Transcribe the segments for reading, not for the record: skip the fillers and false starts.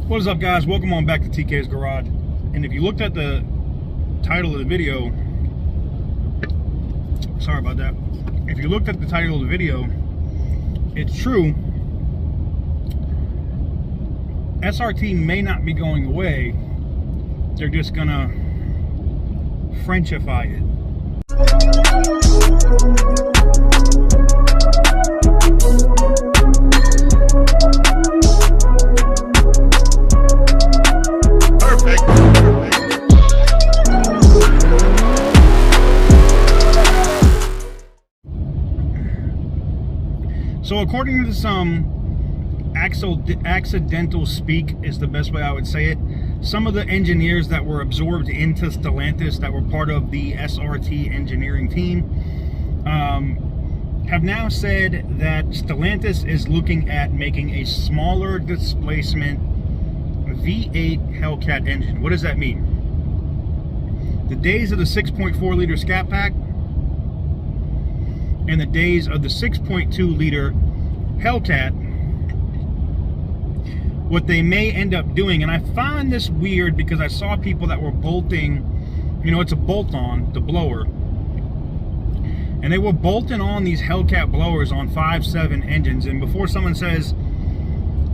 What is up, guys? Welcome on back to TK's Garage. And if you looked at the title of the video, sorry about that. If you looked at the title of the video, it's true. SRT may not be going away. They're just gonna Frenchify it. So according to some accidental speak is the best way I would say it, some of the engineers that were absorbed into Stellantis that were part of the SRT engineering team have now said that Stellantis is looking at making a smaller displacement V8 Hellcat engine. What does that mean? The days of the 6.4 liter Scat Pack and the days of the 6.2 liter Hellcat, what they may end up doing, and I find this weird because I saw people that were bolting, you know, it's a bolt-on, the blower, and they were bolting on these Hellcat blowers on 5.7 engines, and before someone says,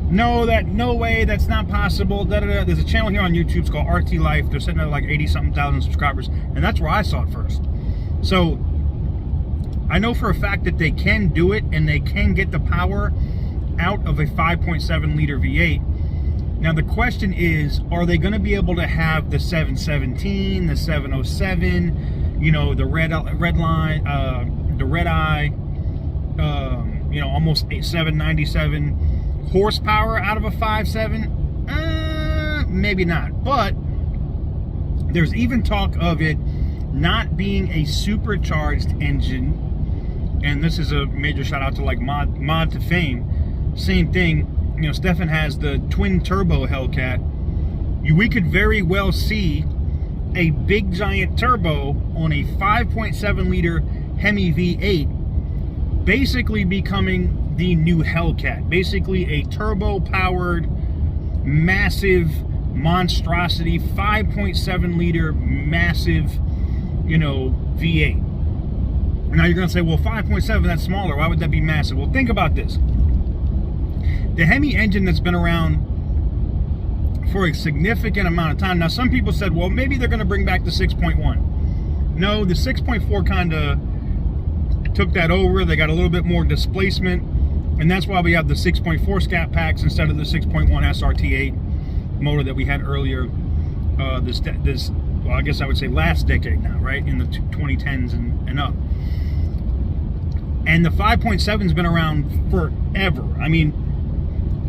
no way, that's not possible, there's a channel here on YouTube, it's called RT Life, they're sitting at like 80-something thousand subscribers, and that's where I saw it first. So I know for a fact that they can do it and they can get the power out of a 5.7 liter V8. Now the question is, are they going to be able to have the 717, the 707, you know, the red line, the red eye, you know, almost 797 horsepower out of a 5.7? Maybe not. But there's even talk of it not being a supercharged engine. And this is a major shout out to like Mod to Fame. Same thing, you know, Stefan has the twin turbo Hellcat. We could very well see a big giant turbo on a 5.7 liter Hemi V8 basically becoming the new Hellcat. Basically a turbo powered, massive monstrosity, 5.7 liter massive, you know, V8. Now you're gonna say, well, 5.7, that's smaller, why would that be massive? Well, think about this. The Hemi engine that's been around for a significant amount of time. Now, some people said, well, maybe they're going to bring back the 6.1. No, the 6.4 kind of took that over. They got a little bit more displacement, and that's why we have the 6.4 Scat Packs instead of the 6.1 SRT8 motor that we had earlier. Well, I guess I would say last decade now, right? In the 2010s and up. And the 5.7's been around forever. I mean,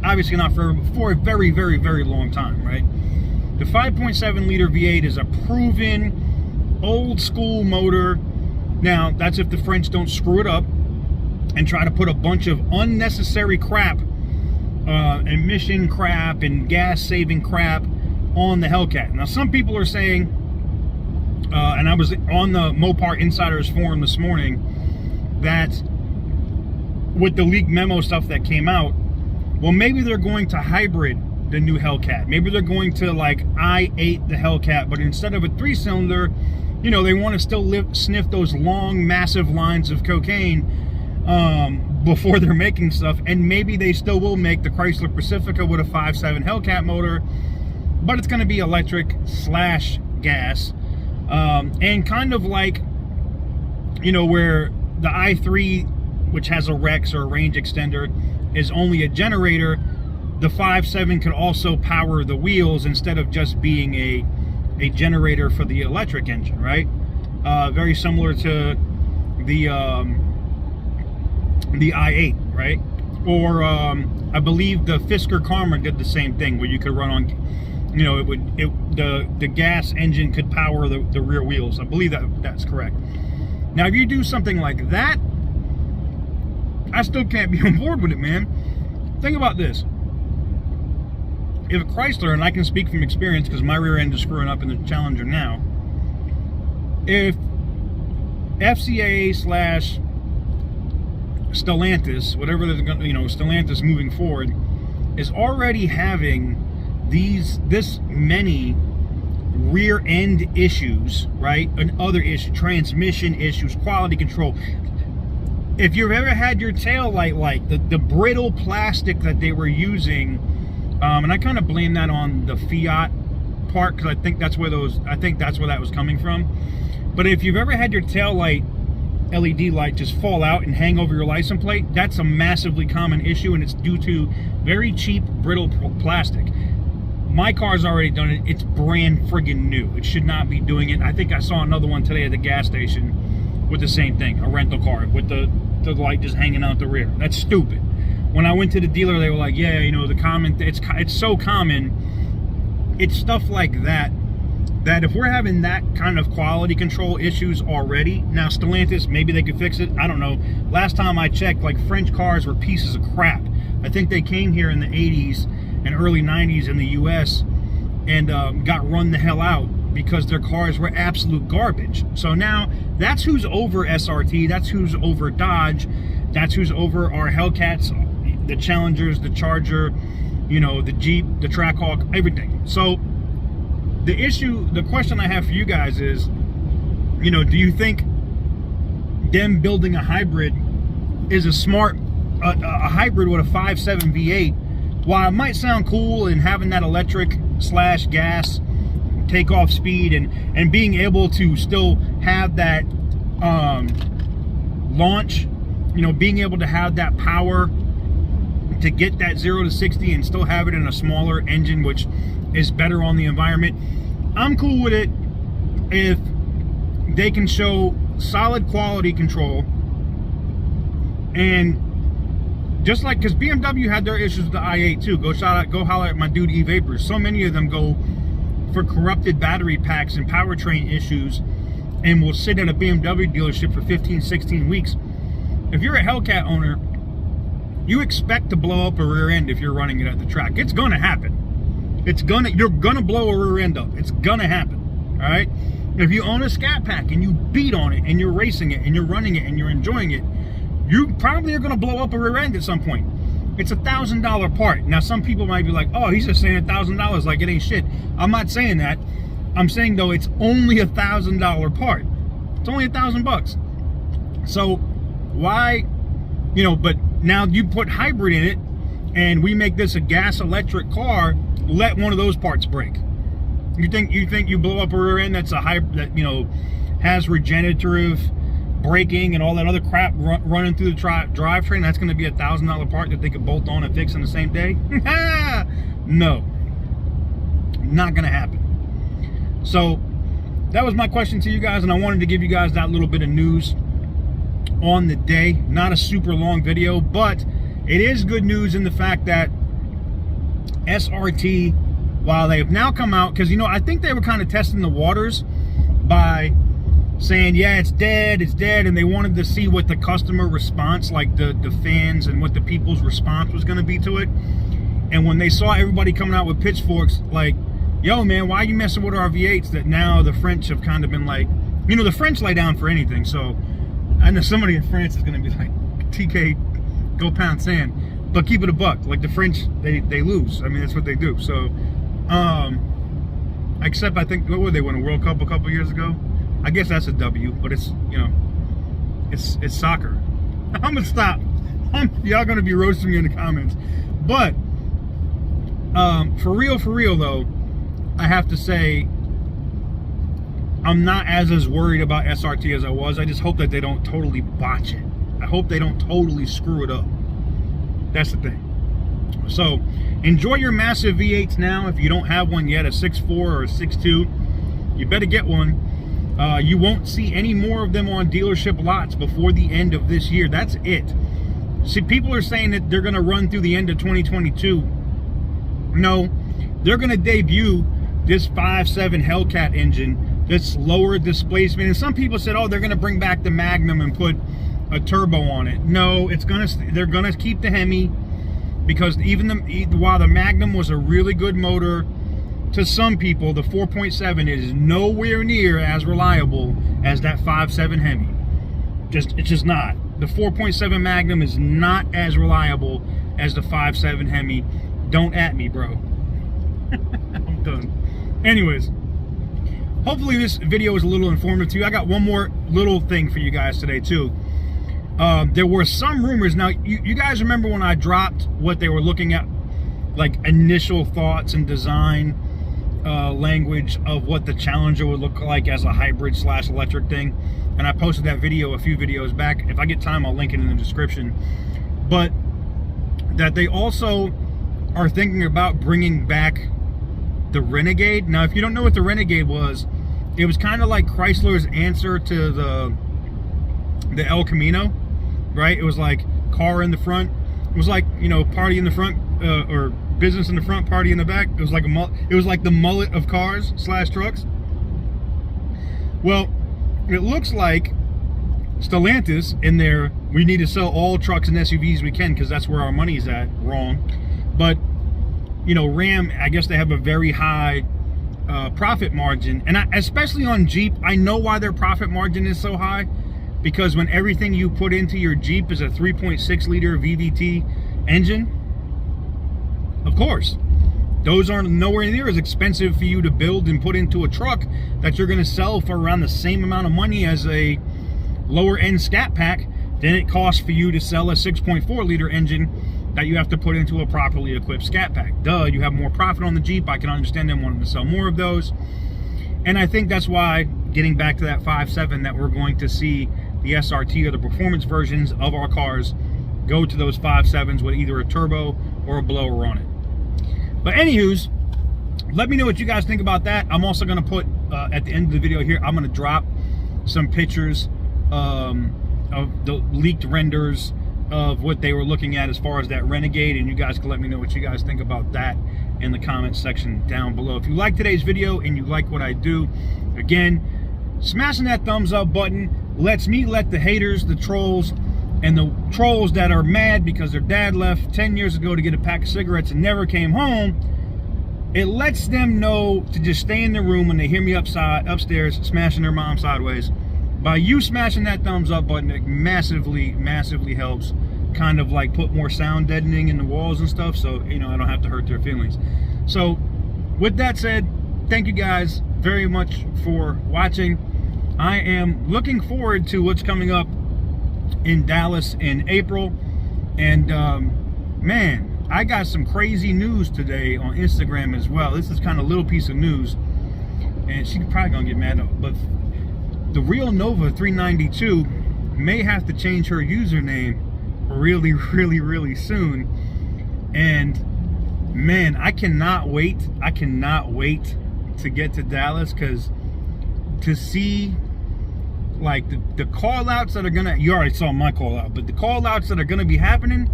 obviously not forever, but for a very, very, very long time, right? The 5.7 liter V8 is a proven old school motor. Now, that's if the French don't screw it up and try to put a bunch of unnecessary crap, emission crap and gas saving crap on the Hellcat. Now, some people are saying, and I was on the Mopar Insiders forum this morning, that with the leaked memo stuff that came out, well, maybe they're going to hybrid the new Hellcat. Maybe they're going to like I8 the Hellcat, but instead of a 3-cylinder, you know, they want to still sniff those long, massive lines of cocaine before they're making stuff. And maybe they still will make the Chrysler Pacifica with a 5.7 Hellcat motor, but it's going to be electric / gas. And kind of like, you know, where the i3, which has a Rex or a range extender, is only a generator, the 5.7 could also power the wheels instead of just being a generator for the electric engine, right? Very similar to the i8, right? Or I believe the Fisker Karma did the same thing, where you could run on, you know, the gas engine could power the rear wheels. I believe that's correct. Now, if you do something like that, I still can't be on board with it, man. Think about this. If a Chrysler, and I can speak from experience because my rear end is screwing up in the Challenger now, if FCA / Stellantis, whatever they're going to, you know, Stellantis moving forward, is already having this many rear end issues, right? And other issues, transmission issues, quality control. If you've ever had your tail light the brittle plastic that they were using, and I kind of blame that on the Fiat part, because I think that's where that was coming from. But if you've ever had your tail light LED light just fall out and hang over your license plate, that's a massively common issue, and it's due to very cheap brittle plastic. My car's already done it. It's brand friggin' new. It should not be doing it. I think I saw another one today at the gas station with the same thing, a rental car with the light just hanging out the rear. That's stupid. When I went to the dealer, they were like, yeah, you know, the common, it's so common. It's stuff like that if we're having that kind of quality control issues already, now Stellantis, maybe they could fix it. I don't know. Last time I checked, like, French cars were pieces of crap. I think they came here in the 80s and early 90s in the US and got run the hell out because their cars were absolute garbage. So now that's who's over SRT, that's who's over Dodge, that's who's over our Hellcats, the Challengers, the Charger, you know, the Jeep, the Trackhawk, everything. So the question I have for you guys is, you know, do you think them building a hybrid is a smart, a hybrid with a 5.7 V8, while it might sound cool and having that electric / gas takeoff speed and being able to still have that launch, you know, being able to have that power to get that 0 to 60 and still have it in a smaller engine, which is better on the environment. I'm cool with it if they can show solid quality control. And just like, because BMW had their issues with the i8 too. Go holler at my dude E-Vapors. So many of them go for corrupted battery packs and powertrain issues and will sit at a BMW dealership for 15, 16 weeks. If you're a Hellcat owner, you expect to blow up a rear end if you're running it at the track. It's gonna happen. You're gonna blow a rear end up. It's gonna happen, all right? If you own a Scat Pack and you beat on it and you're racing it and you're running it and you're enjoying it, you probably are gonna blow up a rear end at some point. It's $1,000 part. Now, some people might be like, oh, he's just saying $1,000 like it ain't shit. I'm not saying that. I'm saying, though, it's only $1,000 part. It's only $1,000. So why, you know, but now you put hybrid in it and we make this a gas electric car, let one of those parts break. You think you blow up a rear end that's a hybrid, that, you know, has regenerative braking and all that other crap running through the drivetrain, that's going to be $1,000 part that they could bolt on and fix in the same day? No, not going to happen. So that was my question to you guys, and I wanted to give you guys that little bit of news on the day. Not a super long video, but it is good news in the fact that SRT, while they've now come out, because, you know, I think they were kind of testing the waters by saying, yeah, it's dead, and they wanted to see what the customer response, like the fans and what the people's response was going to be to it. And when they saw everybody coming out with pitchforks, like, yo, man, why are you messing with our V8s? That now the French have kind of been like, you know, the French lay down for anything. So I know somebody in France is going to be like, TK, go pound sand. But keep it a buck. Like, the French, they lose. I mean, that's what they do. So, except I think, what would they win, a World Cup a couple years ago? I guess that's a W, but it's, you know, it's soccer. I'm gonna stop. Y'all gonna be roasting me in the comments. But for real though, I have to say, I'm not as worried about SRT as I was. I just hope that they don't totally botch it. I hope they don't totally screw it up. That's the thing. So enjoy your massive V8s now. If you don't have one yet, a 6.4 or a 6.2, you better get one. You won't see any more of them on dealership lots before the end of this year. That's it. See, people are saying that they're going to run through the end of 2022. No, they're going to debut this 5.7 Hellcat engine, this lower displacement. And some people said, oh, they're going to bring back the Magnum and put a turbo on it. No, they're going to keep the Hemi, because while the Magnum was a really good motor, to some people, the 4.7 is nowhere near as reliable as that 5.7 Hemi. It's just not. The 4.7 Magnum is not as reliable as the 5.7 Hemi. Don't at me, bro. I'm done. Anyways, hopefully this video is a little informative to you. I got one more little thing for you guys today too. There were some rumors. Now, you guys remember when I dropped what they were looking at, like initial thoughts and design language of what the Challenger would look like as a hybrid / electric thing, and I posted that video a few videos back. If I get time, I'll link it in the description. But that they also are thinking about bringing back the Renegade. Now, if you don't know what the Renegade was, it was kind of like Chrysler's answer to the El Camino, right? It was like car in the front. It was like, you know, party in the front, or business in the front, party in the back. It was like the mullet of cars / trucks. Well, it looks like Stellantis in there, we need to sell all trucks and SUVs we can because that's where our money's at. Wrong. But, you know, Ram, I guess they have a very high profit margin. And especially on Jeep, I know why their profit margin is so high. Because when everything you put into your Jeep is a 3.6 liter VVT engine, of course, those aren't nowhere near as expensive for you to build and put into a truck that you're going to sell for around the same amount of money as a lower end Scat Pack than it costs for you to sell a 6.4 liter engine that you have to put into a properly equipped Scat Pack. Duh, you have more profit on the Jeep. I can understand them wanting to sell more of those. And I think that's why, getting back to that 5.7, that we're going to see the SRT or the performance versions of our cars go to those 5.7s with either a turbo or a blower on it. But anywho's, let me know what you guys think about that. I'm also going to put, at the end of the video here, I'm going to drop some pictures of the leaked renders of what they were looking at as far as that Renegade, and you guys can let me know what you guys think about that in the comments section down below. If you like today's video and you like what I do, again, smashing that thumbs up button lets me let the haters, the trolls, and the trolls that are mad because their dad left 10 years ago to get a pack of cigarettes and never came home, it lets them know to just stay in the room when they hear me upstairs smashing their mom sideways. By you smashing that thumbs up button, it massively helps kind of like put more sound deadening in the walls and stuff, so, you know, I don't have to hurt their feelings. So with that said, thank you guys very much for watching. I am looking forward to what's coming up in Dallas in April. And man, I got some crazy news today on Instagram as well. This is kind of a little piece of news, and she's probably gonna get mad, but the Real Nova 392 may have to change her username really soon. And man, I cannot wait to get to Dallas, because to see like the call outs that are gonna, you already saw my call out, but the call outs that are gonna be happening,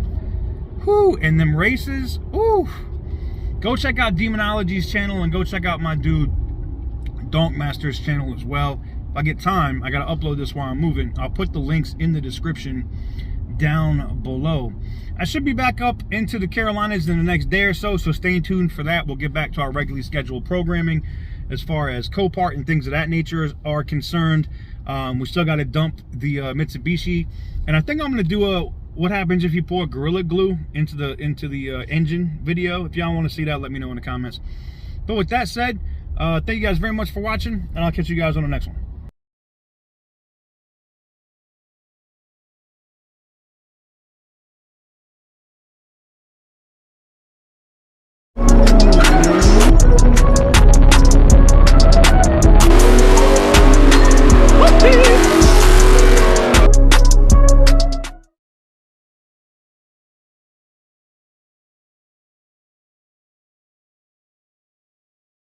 whoo, and them races, ooh, go check out Demonology's channel and go check out my dude Donkmaster's channel as well. If I get time, I gotta upload this while I'm moving. I'll put the links in the description down below. I should be back up into the Carolinas in the next day or so stay tuned for that. We'll get back to our regularly scheduled programming as far as Copart and things of that nature are concerned. We still got to dump the Mitsubishi, and I think I'm going to do a what happens if you pour Gorilla Glue into the engine video. If y'all want to see that, let me know in the comments. But with that said, thank you guys very much for watching, and I'll catch you guys on the next one.